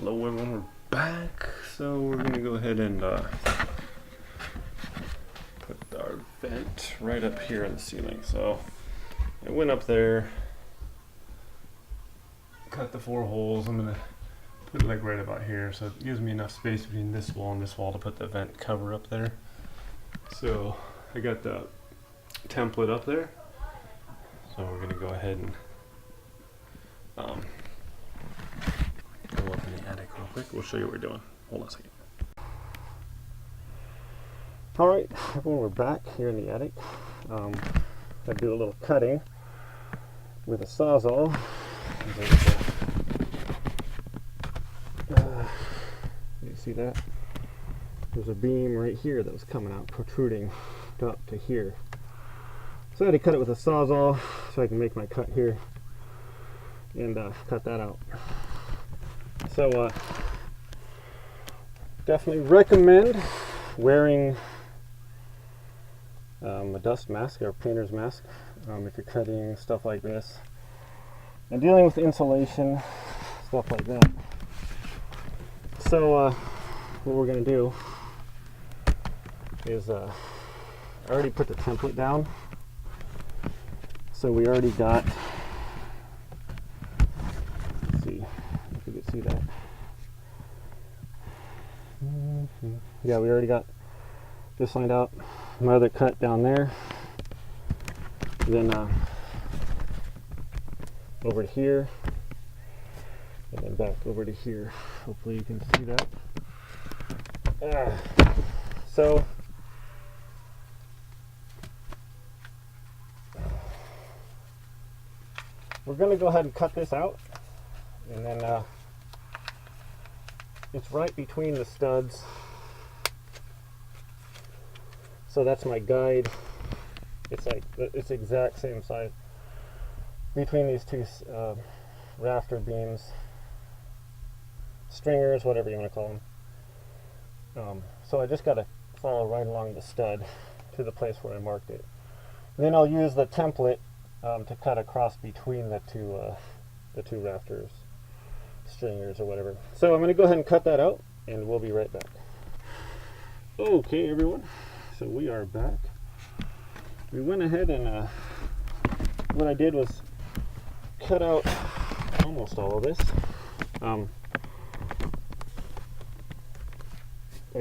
Hello everyone, we're back. So we're gonna go ahead and put our vent right up here in the ceiling. So I went up there, cut the 4 holes. I'm gonna put it like right about here, so it gives me enough space between this wall and this wall to put the vent cover up there. So I got the template up there. So we're gonna go ahead and go up in the attic real quick. We'll show you what we're doing. Hold on a second. Alright, everyone, we're back here in the attic. I do a little cutting with a sawzall. You see that? There's a beam right here that was coming out, protruding up to here. So I had to cut it with a sawzall so I can make my cut here and cut that out. So definitely recommend wearing a dust mask or a painter's mask if you're cutting stuff like this and dealing with insulation, stuff like that. So what we're going to do is I already put the template down, so we already got, let's see if you can see that. Yeah, we already got this lined out. My other cut down there, then over to here, and then back over to here. Hopefully you can see that. So we're going to go ahead and cut this out, and then it's right between the studs. So that's my guide. It's like, it's the exact same size between these two rafter beams, stringers, whatever you want to call them. So I just got to follow right along the stud to the place where I marked it. And then I'll use the template to cut across between the two rafters, stringers or whatever. So I'm going to go ahead and cut that out, and we'll be right back. Okay, everyone. So we are back. We went ahead and what I did was cut out almost all of this. I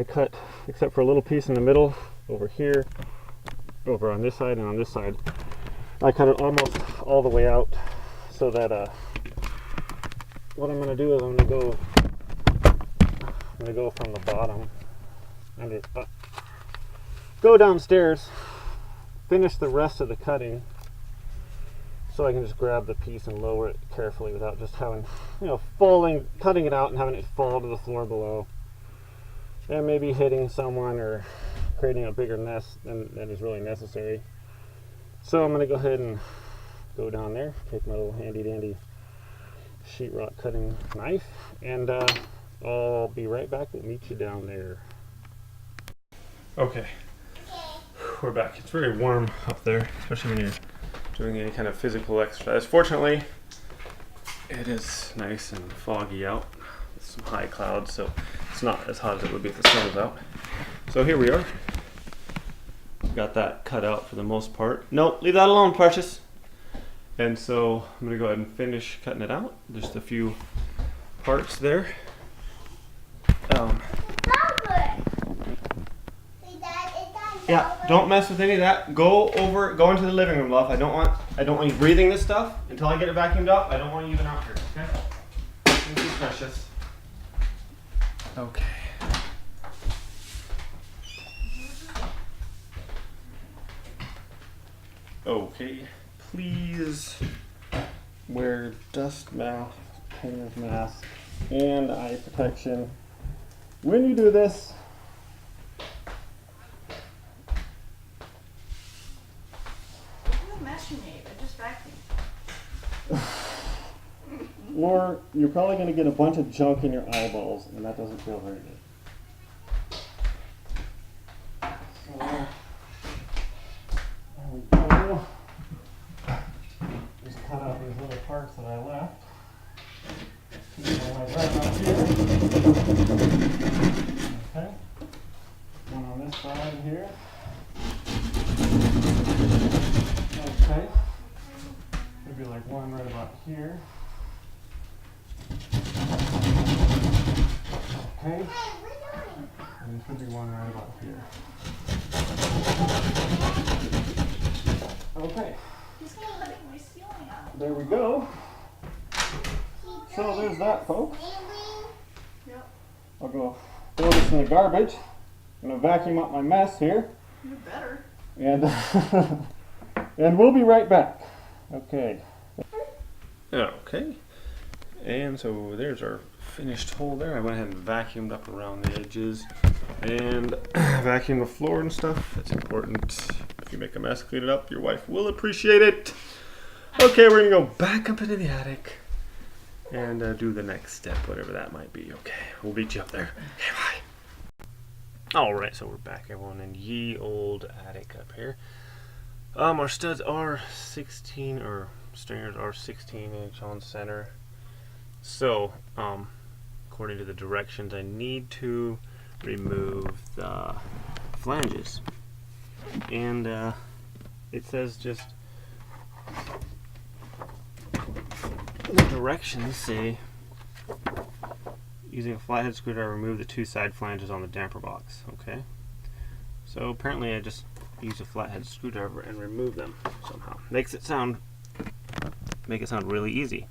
cut, except for a little piece in the middle over here, over on this side and on this side. I cut it almost all the way out, so that what I'm going to do is I'm going to go from the bottom under go downstairs, finish the rest of the cutting, so I can just grab the piece and lower it carefully without just having, cutting it out and having it fall to the floor below, and maybe hitting someone or creating a bigger mess than is really necessary. So I'm going to go ahead and go down there, take my little handy dandy sheetrock cutting knife, and I'll be right back. We'll meet you down there. Okay. We're back. It's very warm up there, especially when you're doing any kind of physical exercise. Fortunately, it is nice and foggy out with some high clouds, so it's not as hot as it would be if the sun was out. So here we are. Got that cut out for the most part. No, leave that alone, Precious. And so I'm going to go ahead and finish cutting it out. Just a few parts there. Yeah, don't mess with any of that. Go into the living room, love. I don't want you breathing this stuff until I get it vacuumed up. I don't want you even out here, okay? Thank you, Precious. Okay. Okay, please wear dust mask, painter's mask, and eye protection when you do this. Or you're probably going to get a bunch of junk in your eyeballs, and that doesn't feel very good. So, there we go. Just cut out these little parts that I left. Like right about here. Okay. One on this side here. Okay. Maybe like one right about here. Okay. And there should be one right about here. Okay. There we go. So there's that, folks. Yep. I'll go throw this in the garbage. I'm going to vacuum up my mess here. You better. And, and we'll be right back. Okay. Okay. And so there's our finished hole there. I went ahead and vacuumed up around the edges and vacuumed the floor and stuff. That's important. If you make a mess, clean it up. Your wife will appreciate it. Okay, we're going to go back up into the attic and do the next step, whatever that might be. Okay, we'll meet you up there. Okay, bye. Alright, so we're back, everyone, in ye old attic up here. Our studs are 16, or stringers are 16" on center. So, according to the directions, I need to remove the flanges. And it says just, the directions say, using a flathead screwdriver, remove the two side flanges on the damper box. Okay. So apparently I just use a flathead screwdriver and remove them somehow. Make it sound really easy.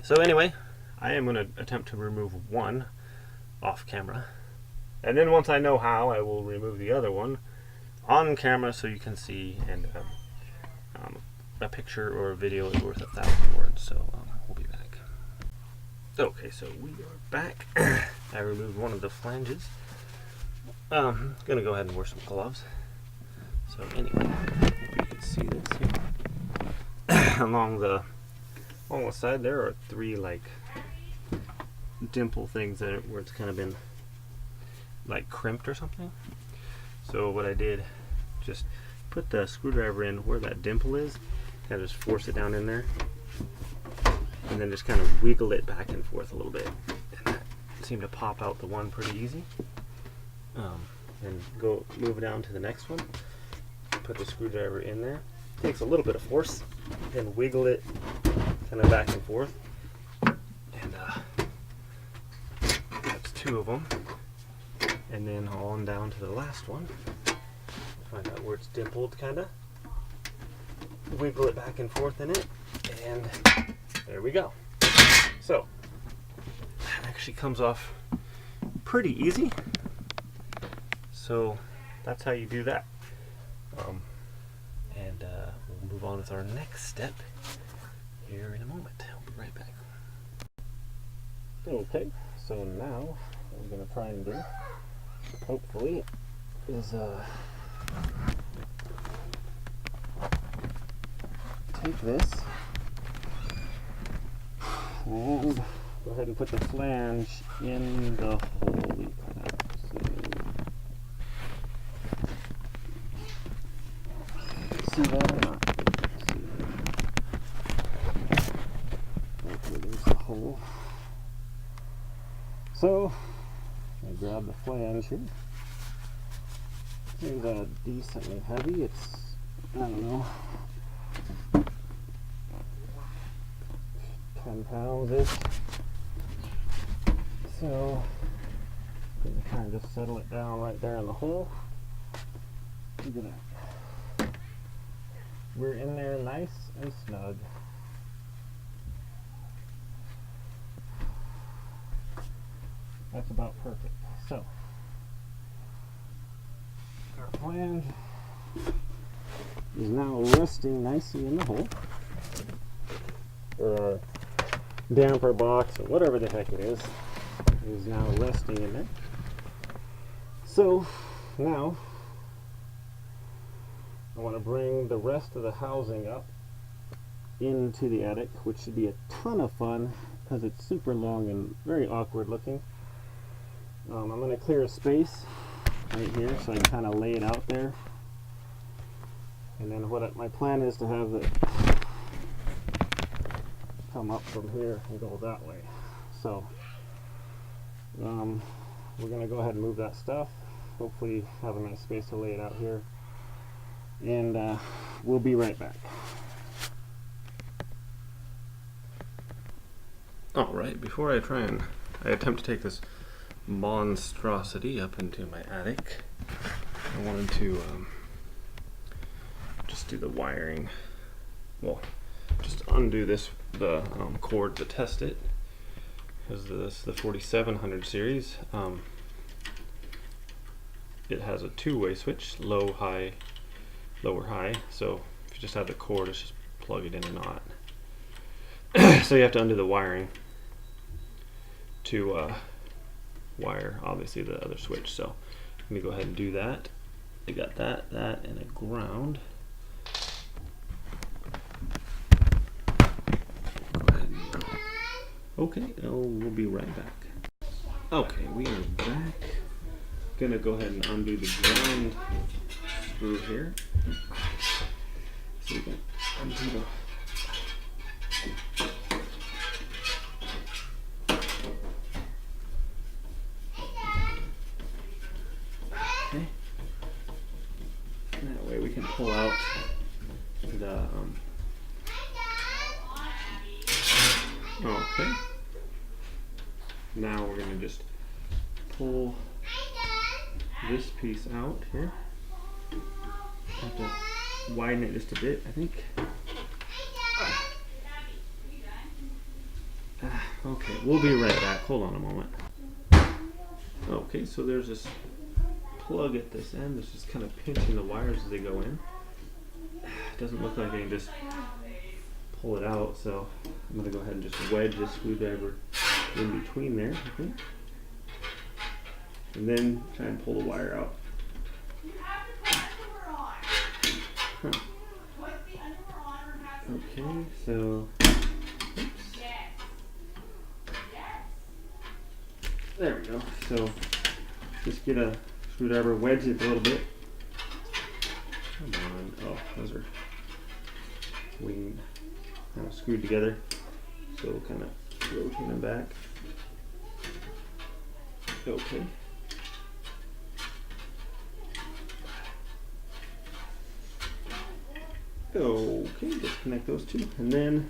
So anyway, I am going to attempt to remove one off camera, and then once I know how, I will remove the other one on camera so you can see, and a picture or a video is worth 1,000 words. So we'll be back. Okay, so we are back. I removed one of the flanges. I'm gonna go ahead and wear some gloves. So anyway, if you can see this here. along the side there are 3 like dimple things that where it's kind of been like crimped or something. So what I did, just put the screwdriver in where that dimple is, kind of just force it down in there, and then just kind of wiggle it back and forth a little bit, and that seemed to pop out the one pretty easy. And go move it down to the next one, put the screwdriver in there, takes a little bit of force, then wiggle it kind of back and forth, and that's 2 of them, and then on down to the last one, find out where it's dimpled, kind of wiggle it back and forth in it, and there we go. So that actually comes off pretty easy. So that's how you do that. And we'll move on with our next step here in a moment. I'll be right back. Okay, so now what we're going to try and do, hopefully, is take this and go ahead and put the flange in the hole we cut out. See that or not? Okay, there's the hole. So I grab the flange here. It's decently heavy. It's, I don't know, 10 pounds-ish. So I'm going to kind of just settle it down right there in the hole. Look at that. We're in there nice and snug. That's about perfect. So our flange is now resting nicely in the hole, or our damper box, or whatever the heck it is now resting in there. So now I want to bring the rest of the housing up into the attic, which should be a ton of fun because it's super long and very awkward looking. I'm going to clear a space right here so I can kind of lay it out there. And then my plan is to have it come up from here and go that way. So we're going to go ahead and move that stuff. Hopefully have a nice space to lay it out here. And we'll be right back. Alright, before I attempt to take this monstrosity up into my attic, I wanted to just do the wiring. Well, just undo the cord to test it. Because this is the 4700 series. It has a two-way switch, low, high, lower, high. So if you just have the cord, it's just plug it in or not. So you have to undo the wiring to wire, obviously, the other switch. So let me go ahead and do that. I got that, and a ground. Go ahead and, okay, we'll be right back. Okay, we are back. Gonna go ahead and undo the ground screw here. So we can undo the we can pull out the okay. Now we're going to just pull this piece out here. Have to widen it just a bit, I think. Okay, we'll be right back. Hold on a moment. Okay, so there's this plug at this end that's just kind of pinching the wires as they go in. It doesn't look like I can just pull it out, so I'm going to go ahead and just wedge this screwdriver in between there, I think. And then try and pull the wire out. Huh. Okay, so oops. There we go. So just get a screwdriver, wedge it a little bit. Come on. Oh, those are kind of screwed together. So we'll kind of rotate them back. Okay. Okay, disconnect those two. And then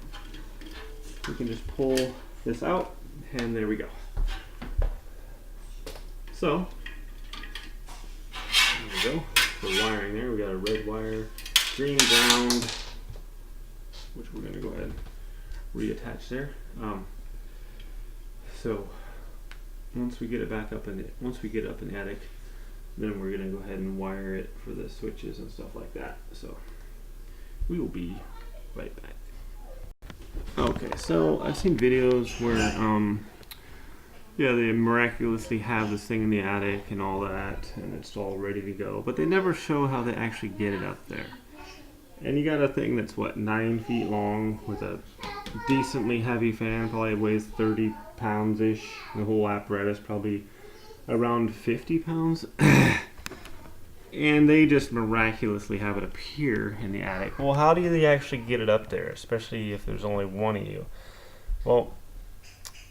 we can just pull this out, and there we go. So, there we go. The wiring there, we got a red wire, green ground, which we're going to go ahead and reattach there. So once we get it back up in the attic, then we're going to go ahead and wire it for the switches and stuff like that. So we will be right back. Okay, so I've seen videos where yeah, they miraculously have this thing in the attic and all that, and it's all ready to go, but they never show how they actually get it up there. And you got a thing that's what, 9 feet long with a decently heavy fan, probably weighs 30 pounds ish. The whole apparatus probably around 50 pounds. And they just miraculously have it appear in the attic. Well, how do they actually get it up there, especially if there's only one of you? Well,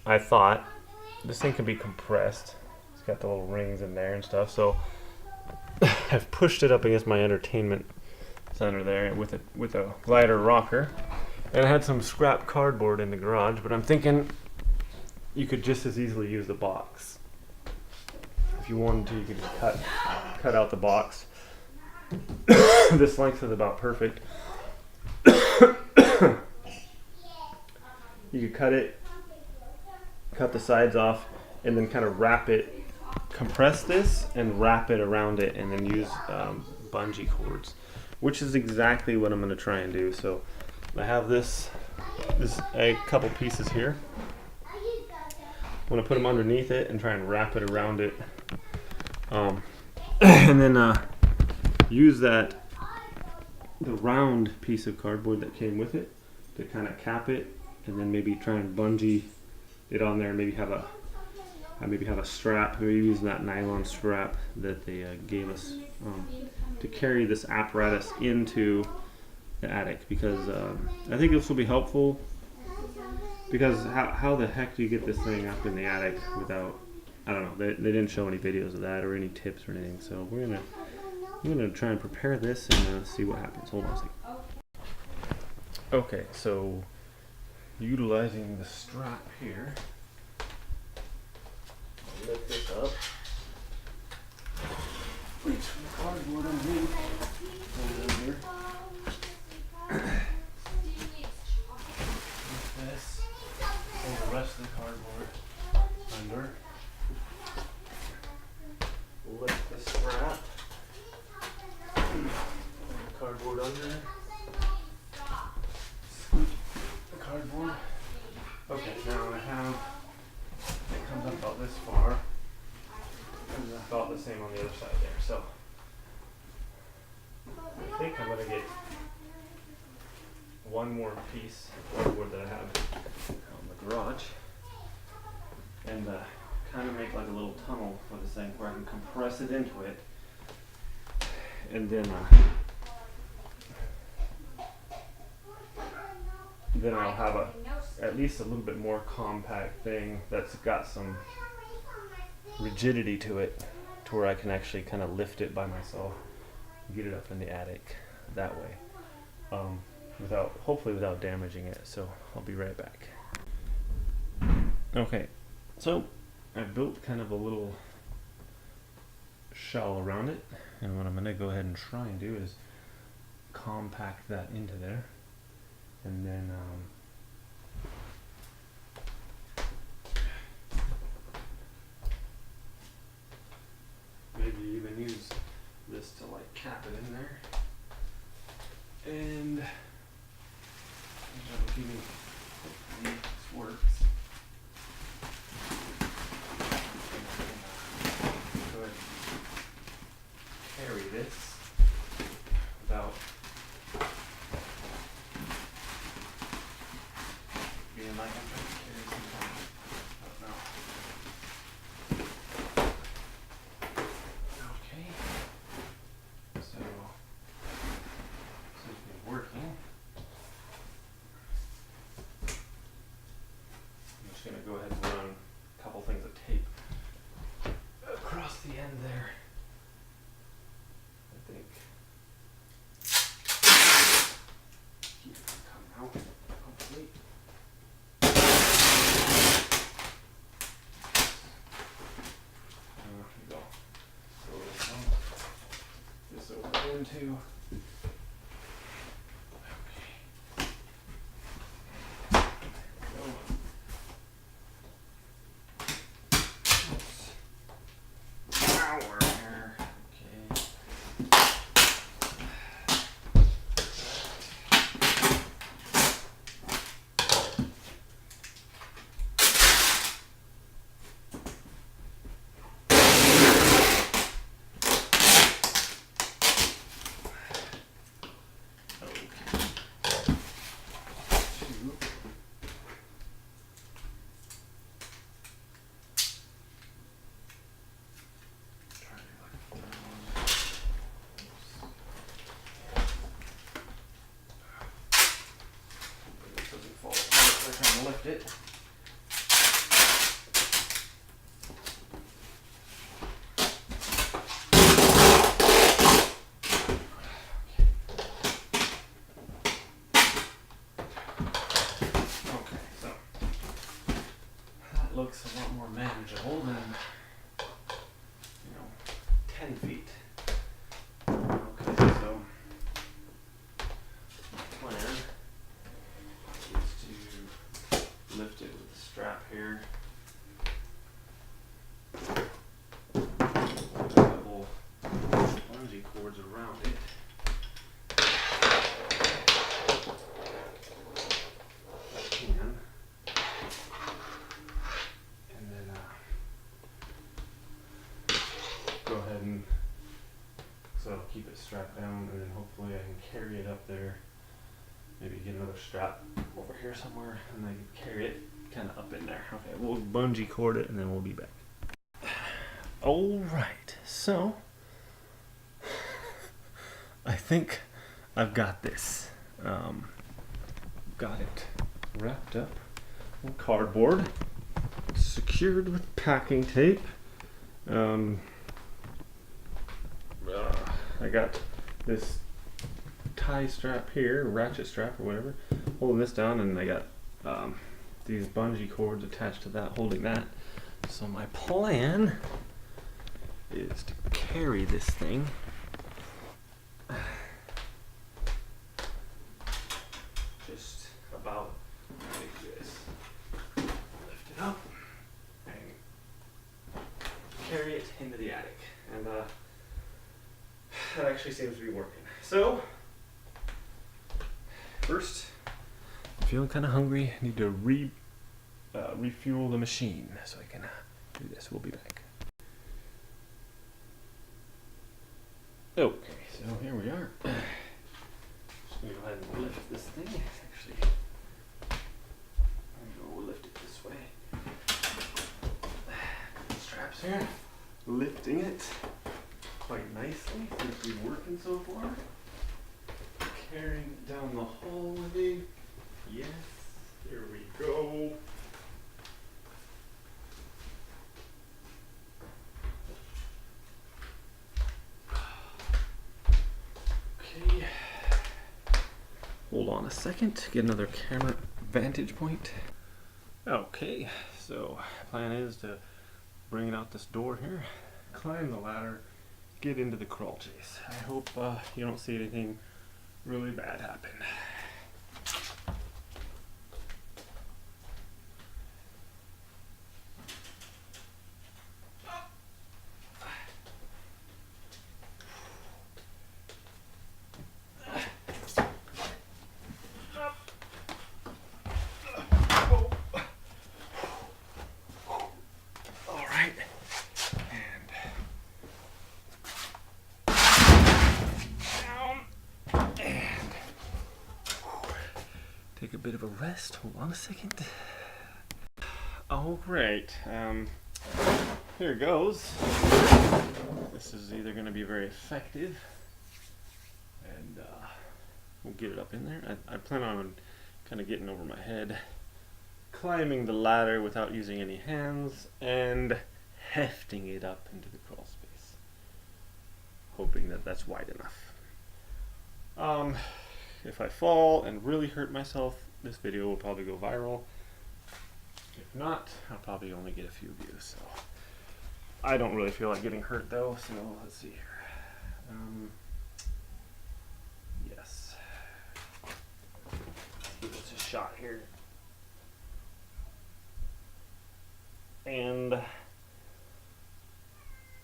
I thought this thing can be compressed. It's got the little rings in there and stuff. So I've pushed it up against my entertainment center there with a glider rocker. And I had some scrap cardboard in the garage, but I'm thinking you could just as easily use the box. If you wanted to, you could just cut out the box. This length is about perfect. You could cut the sides off, and then kind of wrap it, compress this and wrap it around it, and then use bungee cords, which is exactly what I'm going to try and do. So I have a couple pieces here. I'm going to put them underneath it and try and wrap it around it, and then use the round piece of cardboard that came with it to kind of cap it, and then maybe try and bungee it on there. Maybe have a strap. Maybe use that nylon strap that they gave us to carry this apparatus into the attic, because I think this will be helpful Because how the heck do you get this thing up in the attic without, I don't know, they didn't show any videos of that or any tips or anything, so we're gonna try and prepare this and see what happens. Hold on a second. Okay, so utilizing the strap here, I'll lift this up, reach for the cardboard underneath, put it in here. This, pull the rest of the cardboard under, lift the strap, pull the cardboard under, scoop the cardboard. Okay, now I have, it comes up about this far, and about the same on the other side there, so I think I'm going to get one more piece of cardboard that I have out in the garage and kind of make like a little tunnel for this thing where I can compress it into it, and then I'll have at least a little bit more compact thing that's got some rigidity to it, to where I can actually kind of lift it by myself, get it up in the attic that way, hopefully without damaging it. So I'll be right back. Okay, so I built kind of a little shell around it, and what I'm going to go ahead and try and do is compact that into there, and then maybe even use this to like cap it in there, and that'll give me, hopefully this works. Go ahead and carry this without being like I'm trying to carry something. Oh, no. Okay. So, seems to be working. I'm just going to go ahead and run a couple things of tape across the end there, I think. Keep it from coming out, hopefully. Here we go. So this over into. Lift it. Okay, so that looks a lot more manageable than, 10 feet. Okay, so my plan is to lift it with the strap here. A couple bungee cords around it. If I can. And then go ahead and, so I'll keep it strapped down, and then hopefully I can carry it up there. Maybe get another strap over here somewhere, and then carry it kind of up in there. Okay, we'll bungee cord it, and then we'll be back. All right, so I think I've got this. Got it wrapped up cardboard secured with packing tape. I got this tie strap here, ratchet strap or whatever, holding this down, and I got these bungee cords attached to that, holding that. So my plan is to carry this thing just about like this. Lift it up and carry it into the attic. And that actually seems to be working. So, first, I'm feeling kind of hungry. I need to refuel the machine so I can do this. We'll be back. Okay, so here we are. Just gonna go ahead and lift this thing. Actually, we'll lift it this way. Straps here, lifting it quite nicely. Seems to be working so far. Carrying it down the hallway. Yes, here we go. Okay. Hold on a second, get another camera vantage point. Okay, so plan is to bring it out this door here, climb the ladder, get into the crawl chase. I hope you don't see anything really bad happen. Take a bit of a rest. Hold on a second. All right, here goes. This is either going to be very effective, and we'll get it up in there. I plan on kind of getting over my head, climbing the ladder without using any hands, and hefting it up into the crawl space, hoping that that's wide enough. If I fall and really hurt myself, this video will probably go viral. If not, I'll probably only get a few views. So I don't really feel like getting hurt though, so let's see here. Yes. Let's give this a shot here. And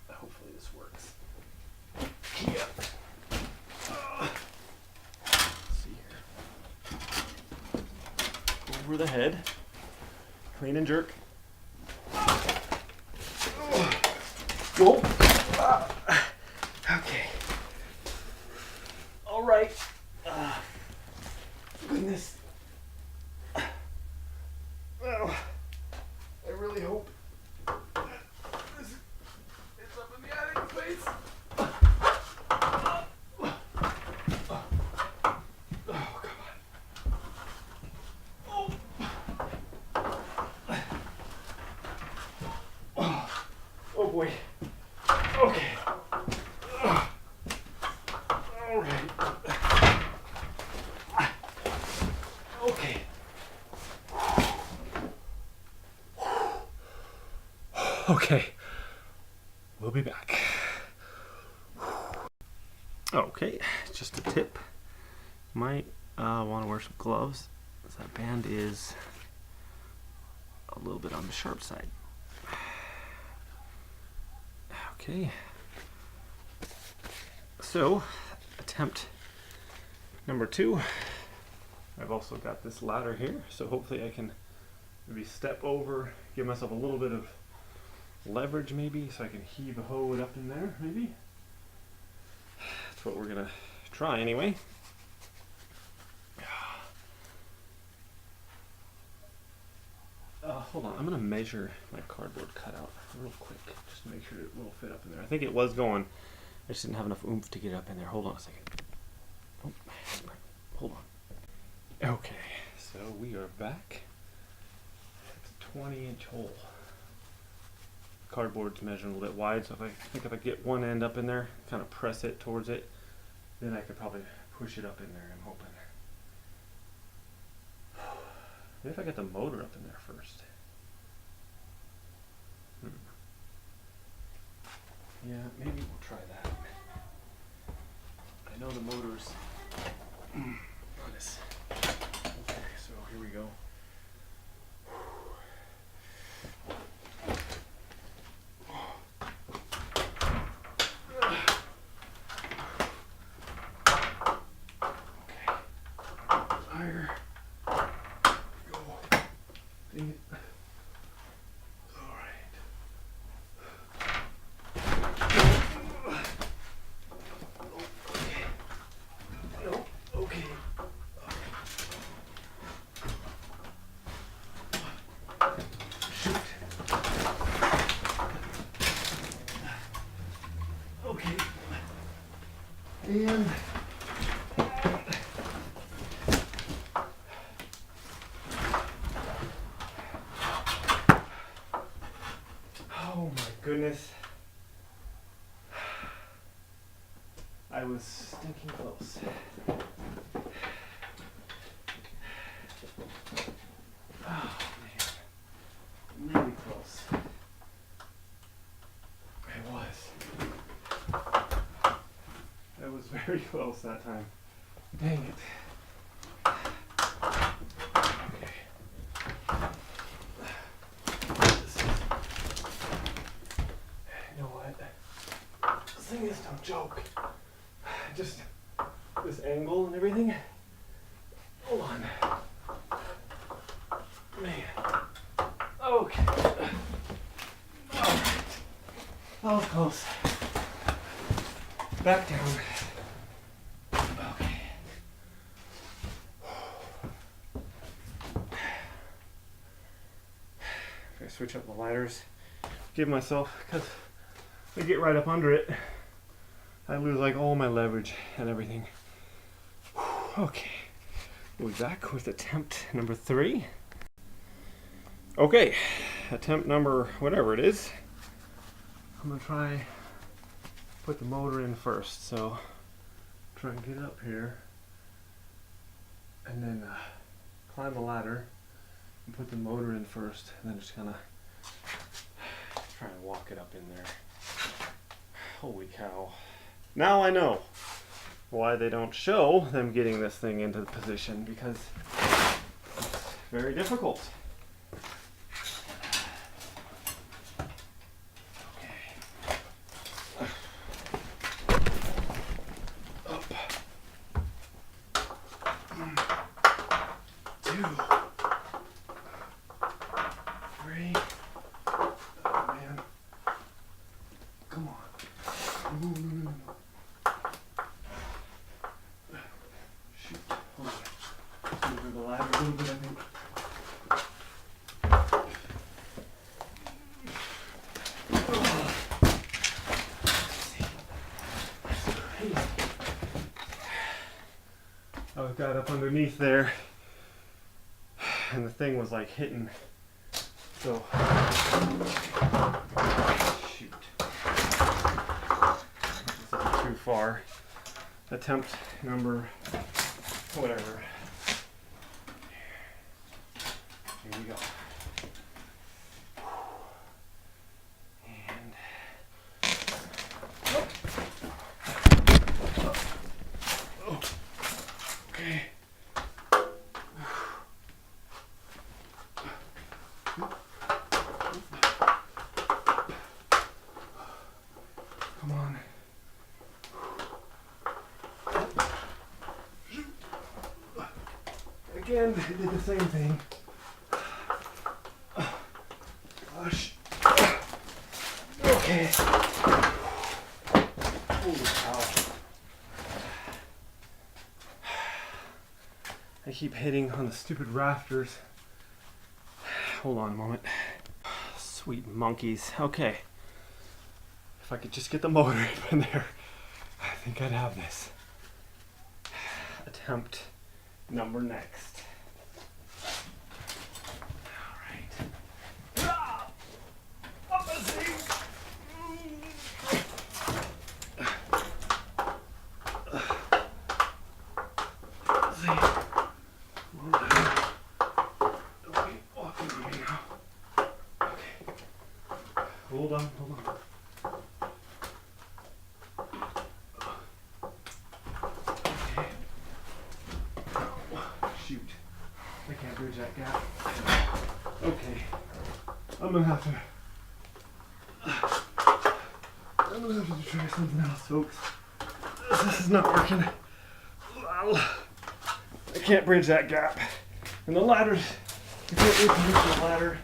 hopefully this works. Yeah. Over the head, clean and jerk. Whoa. Okay. All right. Goodness. Well, I really hope it's up in the attic space. Oh boy. Okay. All right. Okay. Okay. We'll be back. Okay, just a tip. Might want to wear some gloves, as that band is a little bit on the sharp side. Okay, so attempt number 2. I've also got this ladder here, so hopefully I can maybe step over, give myself a little bit of leverage maybe, so I can heave a hoe up in there maybe. That's what we're gonna try anyway. Hold on, I'm gonna measure my cardboard cutout real quick, just to make sure it will fit up in there. I think it was going, I just didn't have enough oomph to get it up in there. Hold on a second. Oh, hold on. Okay, so we are back. 20-inch hole. Cardboard's measuring a little bit wide, so if I get one end up in there, kind of press it towards it, then I could probably push it up in there, I'm hoping. Maybe if I get the motor up in there first. Yeah, maybe we'll try that. I know the motor's on this. Okay, so here we go. Higher. Go. Dang it. All right. No. Okay. Shoot. Okay. And oh my goodness. I was stinking close. Oh man. Really close. I was very close that time. Dang it. Okay. You know what? This thing is no joke. Just this angle and everything. Hold on. Man. Okay. Alright. That was close. Back down. Okay. Okay, switch up the ladders. Give myself, because I get right up under it, I lose like all my leverage and everything. Okay, we'll be back with attempt number 3. Okay, attempt number whatever it is. I'm gonna try put the motor in first. So try and get up here, and then climb the ladder and put the motor in first, and then just kind of try and walk it up in there. Holy cow. Now I know why they don't show them getting this thing into the position, because it's very difficult. Up. 2. 3. Oh man. Come on. No. Shoot. Hold on. Move the ladder a little bit, I think. I got up underneath there, and the thing was like hitting. So, shoot. This isn't too far. Attempt number whatever. Here we go. And okay. Come on. Again, it did the same thing. Gosh. Okay. Holy cow. I keep hitting on the stupid rafters. Hold on a moment. Sweet monkeys. Okay. If I could just get the motor up in there, I think I'd have this. Attempt number next. Alright. Hold on. Okay. Oh, shoot. I can't bridge that gap. Okay. I'm gonna have to try something else, folks. This is not working. I can't bridge that gap. And the ladders, I can't reposition the ladder.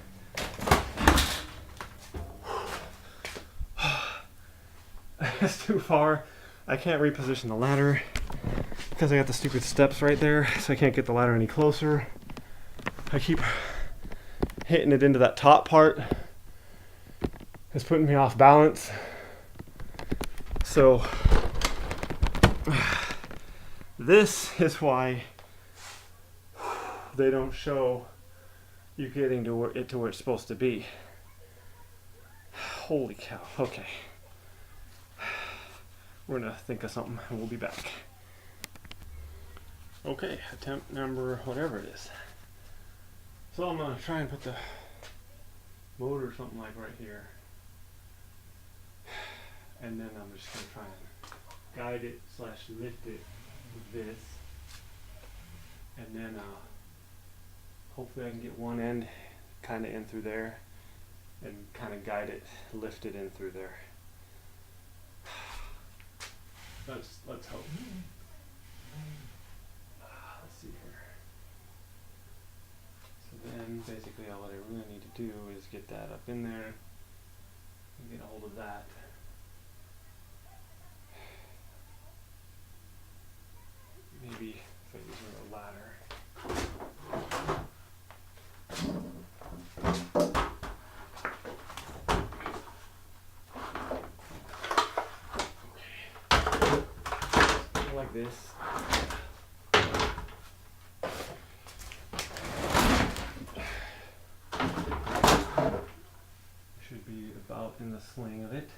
That's too far. I can't reposition the ladder because I got the stupid steps right there, so I can't get the ladder any closer. I keep hitting it into that top part. It's putting me off balance. So this is why they don't show you getting to where it's supposed to be. Holy cow. Okay. We're gonna think of something and we'll be back. Okay, attempt number whatever it is. So I'm gonna try and put the motor or something like right here. And then I'm just gonna try and guide it / lift it with this. And then hopefully I can get one end kind of in through there and kind of guide it, lift it in through there. Let's hope. Let's see here. So then basically all I really need to do is get that up in there and get a hold of that. Maybe if I use a ladder. Like this. Should be about in the sling of it.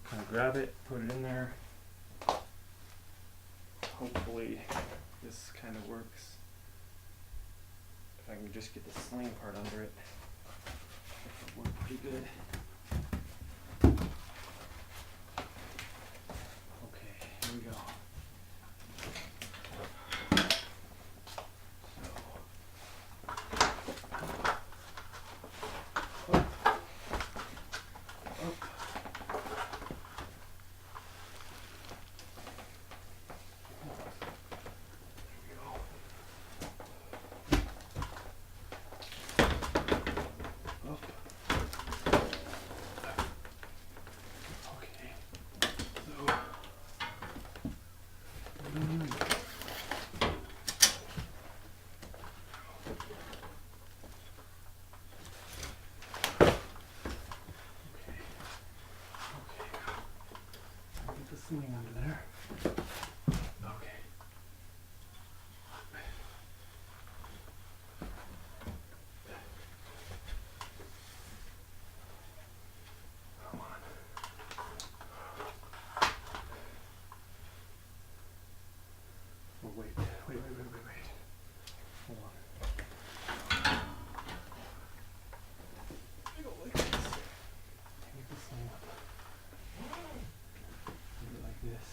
Kind of grab it, put it in there. Hopefully this kind of works. If I can just get the sling part under it, it'll work pretty good. Here we go. Sling under there. Okay. Come on. Oh, wait. Hold on. I go like this. Get the sling up. Like this.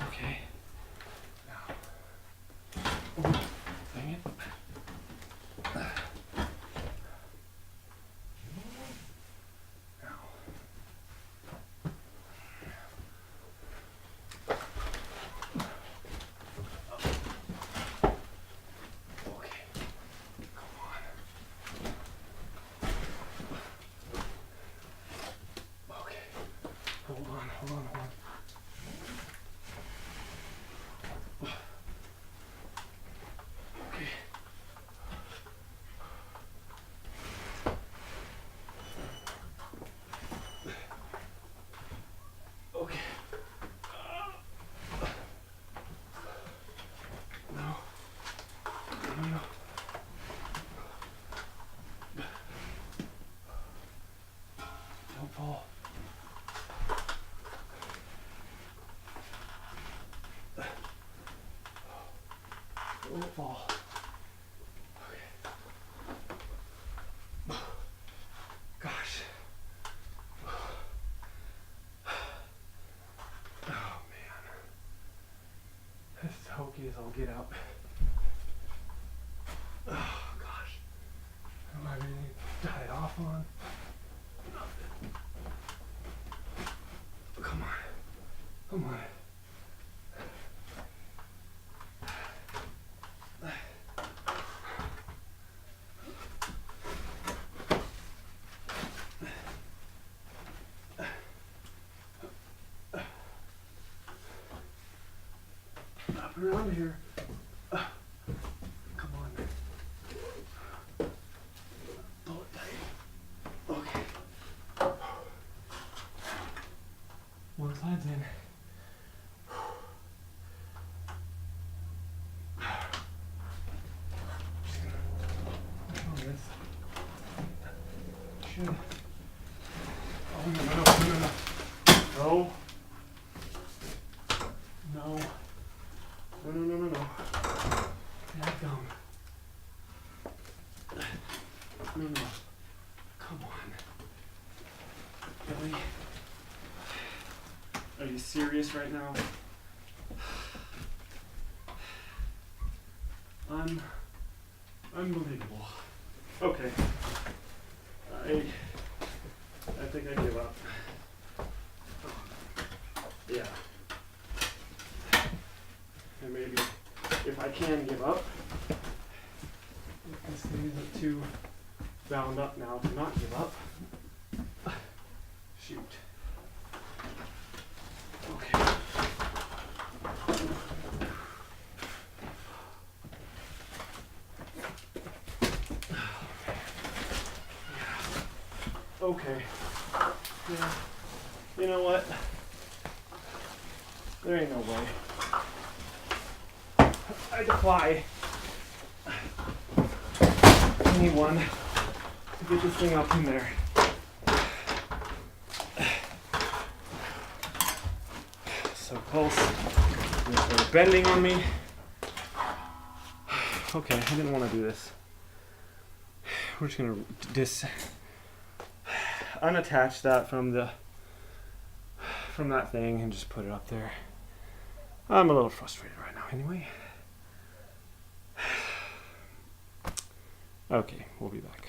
Okay. Now. Oh, dang it. Hold on. Okay. Okay. No. fall. Don't fall. Okay. Gosh. Oh man. This is hokey as I'll get out. Oh gosh. I don't have anything to tie it off on. Nothing. Come on. Come on. Up around here. Come on. Pull it tight. Okay. One side's in. Just gonna work on this. Should. Oh no, no, no, no, no. No. No. No, no, no, no, no. That gum. No, no. Come on. Really? Are you serious right now? Unbelievable. Okay. I think I give up. Yeah. And maybe if I can give up, if this thing isn't too bound up now to not give up. Shoot. Okay. Okay. Yeah. You know what? There ain't no way. I defy anyone to get this thing up in there. So close. They're bending on me. Okay, I didn't want to do this. We're just gonna unattach that from that thing and just put it up there. I'm a little frustrated right now anyway. Okay, we'll be back.